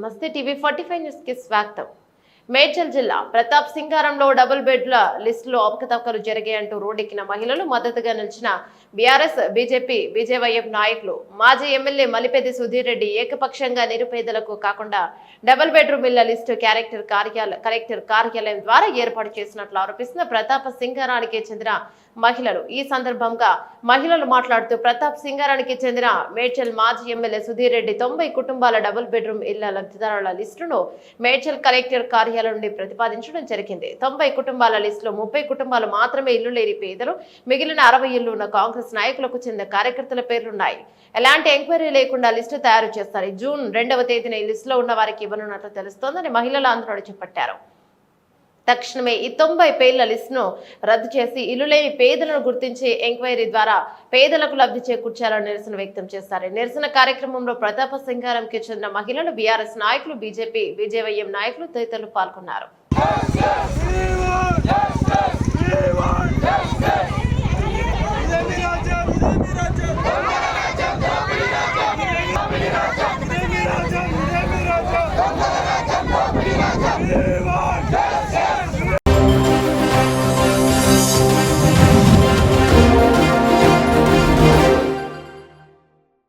నమస్తే TV 45 news కి స్వాగతం. మేడ్చల్ జిల్లా ప్రతాప్ సింగారంలో డబుల్ బెడ్ల లిస్టులో అవకతవకలు జరిగాయంటూ రోడ్డెక్కిన మహిళలు మద్దతుగా నిలిచిన బీఆర్ఎస్ బీజేపీ బీజేవైఎం నాయకులు మాజీ ఎమ్మెల్యే మలిపెద్ది సుధీర్ రెడ్డి ఏకపక్షంగా నిరుపేదలకు కాకుండా డబుల్ బెడ్రూమ్ ఇళ్ల లిస్టు కలెక్టర్ కార్యాలయం ద్వారా ఏర్పాటు చేసినట్లు ఆరోపిస్తున్న ప్రతాప్ సింగారానికి చెందిన మహిళలు. ఈ సందర్భంగా మహిళలు మాట్లాడుతూ ప్రతాప్ సింగారానికి చెందిన మేడ్చల్ మాజీ ఎమ్మెల్యే సుధీర్ రెడ్డి 90 కుటుంబాల డబుల్ బెడ్రూమ్ ఇళ్ల లబ్ధిదారుల లిస్టును మేడ్చల్ కలెక్టర్ కార్యాలయం నుండి ప్రతిపాదించడం జరిగింది. 90 కుటుంబాల లిస్టులో 30 కుటుంబాలు మాత్రమే ఇల్లు లేని పేదలు, మిగిలిన 60 ఇళ్లు ఉన్న కాంగ్రెస్ నాయకులకు చెందిన కార్యకర్తల పేర్లున్నాయి. ఎలాంటి ఎంక్వైరీ లేకుండా లిస్టు తయారు చేస్తారు. జూన్ 2వ తేదీన ఈ లిస్టులో ఉన్న వారికి ఇవ్వనున్నట్లు తెలుస్తోందని మహిళలు ఆందోళన చేపట్టారు. తక్షణమే ఈ 90 పేర్ల లిస్టును రద్దు చేసి ఇల్లు లేని పేదలను గుర్తించి ఎంక్వైరీ ద్వారా పేదలకు లబ్ధి చేకూర్చాలని నిరసన వ్యక్తం చేశారు. నిరసన కార్యక్రమంలో ప్రతాప సింగారంకి చెందిన మహిళలు, బీఆర్ఎస్ నాయకులు, బీజేపీ బీజేవైఎం నాయకులు తదితరులు పాల్గొన్నారు.